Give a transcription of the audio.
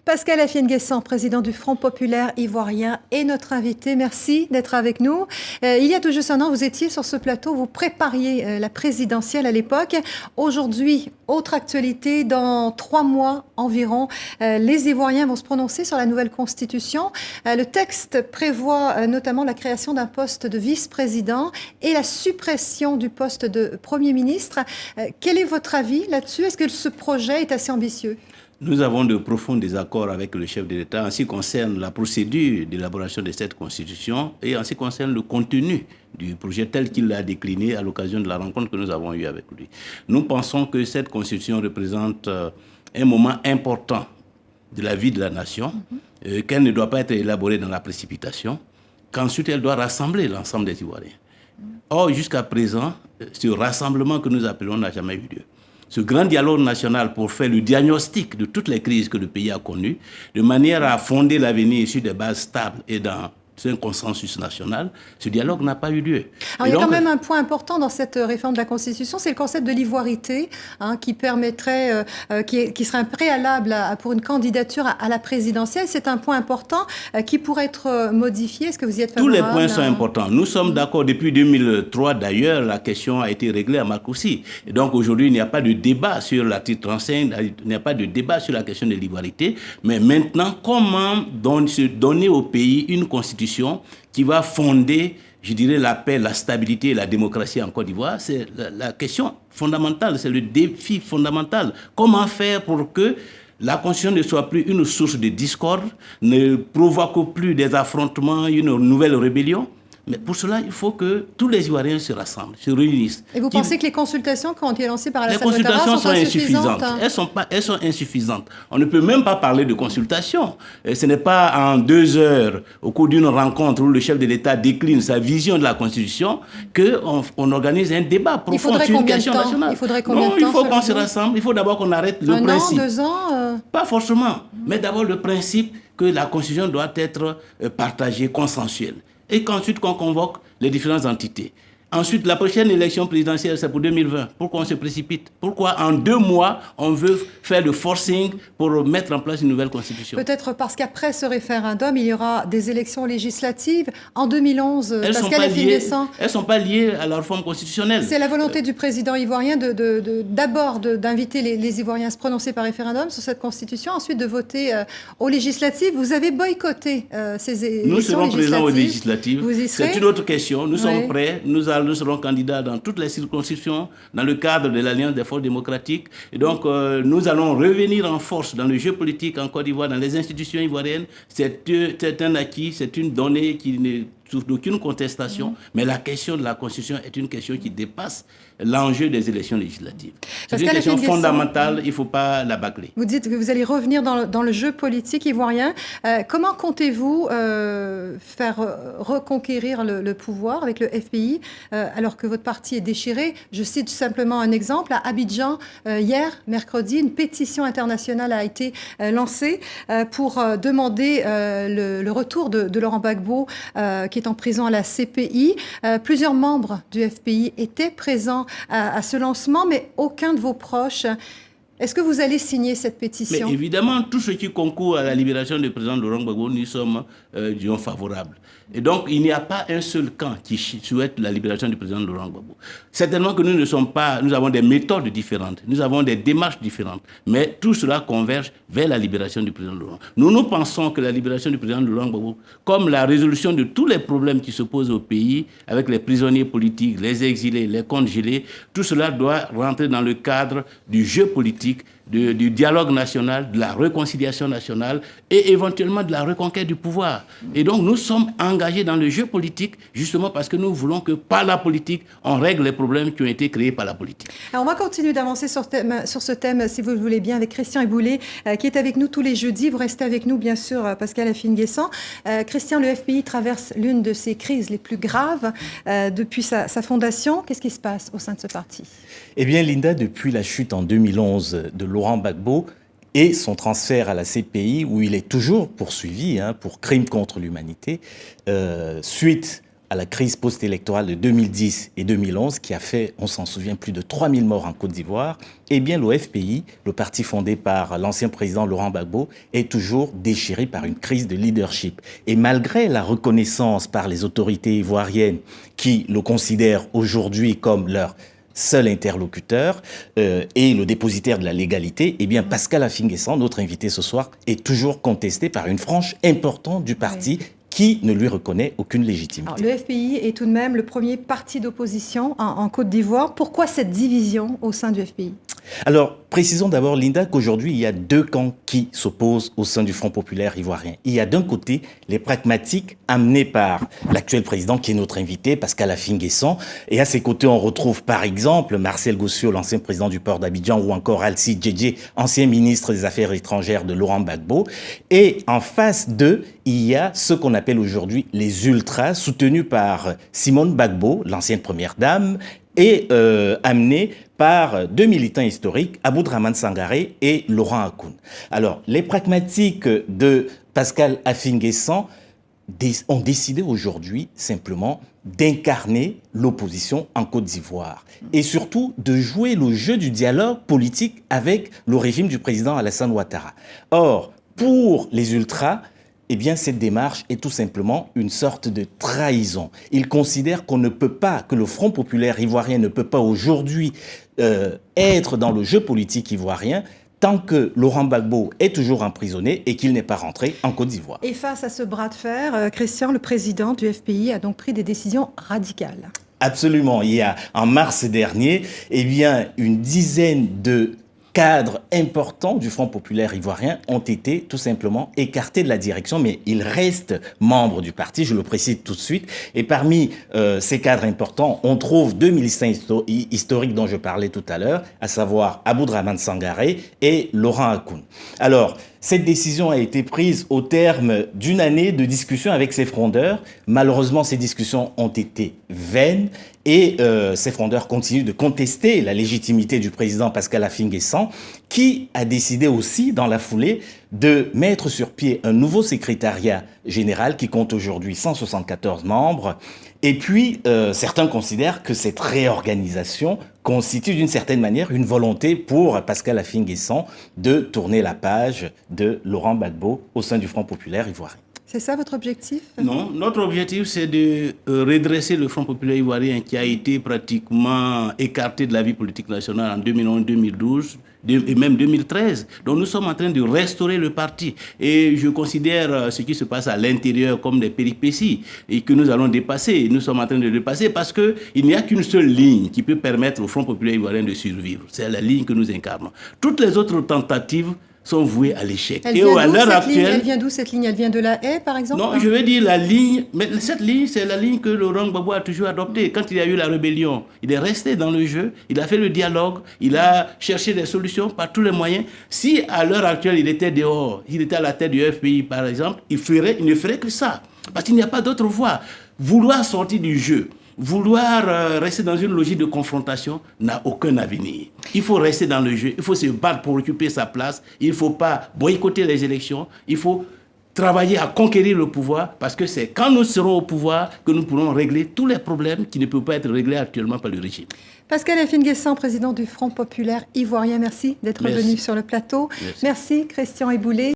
Pascal Afien-Guessant, président du Front populaire ivoirien, est notre invité. Merci d'être avec nous. Il y a tout juste un an, vous étiez sur ce plateau, vous prépariez la présidentielle à l'époque. Aujourd'hui, autre actualité, dans 3 mois environ, les Ivoiriens vont se prononcer sur la nouvelle constitution. Le texte prévoit notamment la création d'un poste de vice-président et la suppression du poste de Premier ministre. Quel est votre avis là-dessus? Est-ce que ce projet est assez ambitieux? Nous avons de profonds désaccords avec le chef de l'État en ce qui concerne la procédure d'élaboration de cette constitution et en ce qui concerne le contenu du projet tel qu'il l'a décliné à l'occasion de la rencontre que nous avons eue avec lui. Nous pensons que cette constitution représente un moment important de la vie de la nation, qu'elle ne doit pas être élaborée dans la précipitation, qu'ensuite elle doit rassembler l'ensemble des Ivoiriens. Or, jusqu'à présent, ce rassemblement que nous appelons n'a jamais eu lieu. Ce grand dialogue national pour faire le diagnostic de toutes les crises que le pays a connues, de manière à fonder l'avenir sur des bases stables et dans un consensus national, ce dialogue n'a pas eu lieu. Alors, il y a quand même un point important dans cette réforme de la Constitution, c'est le concept de l'ivoirité, qui permettrait, qui serait un préalable pour une candidature à la présidentielle. C'est un point important qui pourrait être modifié. Est-ce que vous y êtes favorable? Tous les points sont importants. Nous sommes d'accord depuis 2003. D'ailleurs, la question a été réglée à Marcoussis. Et donc aujourd'hui, il n'y a pas de débat sur l'article 35, il n'y a pas de débat sur la question de l'ivoirité. Mais maintenant, comment se donner au pays une constitution qui va fonder, je dirais, la paix, la stabilité et la démocratie en Côte d'Ivoire? C'est la question fondamentale, c'est le défi fondamental. Comment faire pour que la Constitution ne soit plus une source de discorde, ne provoque plus des affrontements, une nouvelle rébellion? Mais pour cela, il faut que tous les Ivoiriens se rassemblent, se réunissent. Et vous pensez que les consultations qui ont été lancées par Alassane Ouattara sont sont insuffisantes? Elles sont insuffisantes. On ne peut même pas parler de consultation. Et ce n'est pas en 2 heures, au cours d'une rencontre où le chef de l'État décline sa vision de la Constitution, qu'on organise un débat profond sur une question nationale. Il faudrait combien de temps? Non, il faut qu'on se rassemble. Il faut d'abord qu'on arrête le principe. 1 an, 2 ans Pas forcément. Mais d'abord le principe que la Constitution doit être partagée, consensuelle. Et qu'ensuite qu'on convoque les différentes entités. Ensuite, la prochaine élection présidentielle, c'est pour 2020. Pourquoi on se précipite? Pourquoi en 2 mois, on veut faire le forcing pour mettre en place une nouvelle constitution? Peut-être parce qu'après ce référendum, il y aura des élections législatives. En 2011, Pascal Afien-Guessant... Elles ne sont pas liées à la réforme constitutionnelle. C'est la volonté du président ivoirien d'abord d'inviter les Ivoiriens à se prononcer par référendum sur cette constitution, ensuite de voter aux législatives. Vous avez boycotté ces élections législatives. Nous serons présents aux législatives. Vous y serez? C'est une autre question. Nous sommes prêts. Nous serons candidats dans toutes les circonscriptions, dans le cadre de l'Alliance des forces démocratiques. Et donc, nous allons revenir en force dans le jeu politique en Côte d'Ivoire, dans les institutions ivoiriennes. C'est un acquis, c'est une donnée qui n'est sous aucune contestation, mais la question de la Constitution est une question qui dépasse l'enjeu des élections législatives. C'est une question fondamentale, il ne faut pas la bâcler. Vous dites que vous allez revenir dans le jeu politique ivoirien. Comment comptez-vous faire reconquérir le pouvoir avec le FPI alors que votre parti est déchiré? Je cite simplement un exemple. À Abidjan, hier, mercredi, une pétition internationale a été lancée pour demander le retour de Laurent Gbagbo, qui est en prison à la CPI. Plusieurs membres du FPI étaient présents à ce lancement, mais aucun de vos proches. Est-ce que vous allez signer cette pétition? Mais évidemment, tout ce qui concourt à la libération du président Laurent Gbagbo, nous sommes disons, favorables. Et donc, il n'y a pas un seul camp qui souhaite la libération du président Laurent Gbagbo. Certainement que nous avons des méthodes différentes, nous avons des démarches différentes, mais tout cela converge vers la libération du président Laurent. Nous pensons que la libération du président Laurent Gbagbo, comme la résolution de tous les problèmes qui se posent au pays, avec les prisonniers politiques, les exilés, les comptes gelés, tout cela doit rentrer dans le cadre du jeu politique, du dialogue national, de la réconciliation nationale et éventuellement de la reconquête du pouvoir. Et donc nous sommes engagés dans le jeu politique justement parce que nous voulons que par la politique, on règle les problèmes qui ont été créés par la politique. Alors on va continuer d'avancer sur ce thème, si vous le voulez bien, avec Christian Eboulé, qui est avec nous tous les jeudis. Vous restez avec nous, bien sûr, Pascal Afien-Guessant. Christian, le FPI traverse l'une de ses crises les plus graves depuis sa fondation. Qu'est-ce qui se passe au sein de ce parti? Eh bien, Linda, depuis la chute en 2011 de Laurent Gbagbo et son transfert à la CPI, où il est toujours poursuivi pour crimes contre l'humanité, suite à la crise post-électorale de 2010 et 2011 qui a fait, on s'en souvient, plus de 3000 morts en Côte d'Ivoire, eh bien le FPI, le parti fondé par l'ancien président Laurent Gbagbo, est toujours déchiré par une crise de leadership. Et malgré la reconnaissance par les autorités ivoiriennes qui le considèrent aujourd'hui comme leur seul interlocuteur et le dépositaire de la légalité, eh bien Pascal Affi-N'Guessan, notre invité ce soir, est toujours contesté par une frange importante du parti qui ne lui reconnaît aucune légitimité. Alors, le FPI est tout de même le premier parti d'opposition en Côte d'Ivoire. Pourquoi cette division au sein du FPI ? Alors, précisons d'abord, Linda, qu'aujourd'hui, il y a deux camps qui s'opposent au sein du Front populaire ivoirien. Il y a d'un côté les pragmatiques amenés par l'actuel président, qui est notre invité, Pascal Affi-N'Guessan. Et à ses côtés, on retrouve par exemple Marcel Gossio, l'ancien président du port d'Abidjan, ou encore Alcide Djedje, ancien ministre des Affaires étrangères de Laurent Gbagbo. Et en face d'eux, il y a ce qu'on appelle aujourd'hui les ultras, soutenus par Simone Gbagbo, l'ancienne première dame, et amené par deux militants historiques, Aboudraman Sangaré et Laurent Hakoun. Alors, les pragmatiques de Pascal Affi-N'Guessan ont décidé aujourd'hui simplement d'incarner l'opposition en Côte d'Ivoire et surtout de jouer le jeu du dialogue politique avec le régime du président Alassane Ouattara. Or, pour les ultras, eh bien, cette démarche est tout simplement une sorte de trahison. Ils considèrent qu'on ne peut pas, que le Front populaire ivoirien ne peut pas aujourd'hui être dans le jeu politique ivoirien tant que Laurent Gbagbo est toujours emprisonné et qu'il n'est pas rentré en Côte d'Ivoire. Et face à ce bras de fer, Christian, le président du FPI, a donc pris des décisions radicales. Absolument. Il y a, en mars dernier, eh bien, une dizaine de cadres importants du Front populaire ivoirien ont été tout simplement écartés de la direction, mais ils restent membres du parti, je le précise tout de suite. Et parmi ces cadres importants, on trouve deux militants historiques dont je parlais tout à l'heure, à savoir Aboudraman Sangaré et Laurent Hakoun. Alors, cette décision a été prise au terme d'une année de discussions avec ces frondeurs. Malheureusement, ces discussions ont été vaines et ces frondeurs continuent de contester la légitimité du président Pascal Affi-N'Guessan, qui a décidé aussi, dans la foulée, de mettre sur pied un nouveau secrétariat général qui compte aujourd'hui 174 membres. Et puis, certains considèrent que cette réorganisation constitue d'une certaine manière une volonté pour Pascal Affi-N'Guessan de tourner la page de Laurent Gbagbo au sein du Front populaire ivoirien. C'est ça votre objectif ? Non, notre objectif, c'est de redresser le Front populaire ivoirien qui a été pratiquement écarté de la vie politique nationale en 2011, 2012 et même 2013. Donc nous sommes en train de restaurer le parti. Et je considère ce qui se passe à l'intérieur comme des péripéties et que nous allons dépasser. Nous sommes en train de dépasser parce qu'il n'y a qu'une seule ligne qui peut permettre au Front populaire ivoirien de survivre. C'est la ligne que nous incarnons. Toutes les autres tentatives sont vouées à l'échec. Et à l'heure actuelle, elle vient d'où cette ligne ? Elle vient de la haie, par exemple ? Non, je veux dire la ligne, mais cette ligne, c'est la ligne que Laurent Gbagbo a toujours adoptée. Quand il y a eu la rébellion, il est resté dans le jeu, il a fait le dialogue, il a cherché des solutions par tous les moyens. Si à l'heure actuelle, il était dehors, il était à la tête du FPI, par exemple, il ne ferait que ça. Parce qu'il n'y a pas d'autre voie. Vouloir sortir du jeu, vouloir rester dans une logique de confrontation n'a aucun avenir. Il faut rester dans le jeu, il faut se battre pour occuper sa place, il ne faut pas boycotter les élections, il faut travailler à conquérir le pouvoir parce que c'est quand nous serons au pouvoir que nous pourrons régler tous les problèmes qui ne peuvent pas être réglés actuellement par le régime. Pascal Affi-N'Guessan, président du Front populaire ivoirien, merci d'être venu sur le plateau. Merci Christian Eboulé.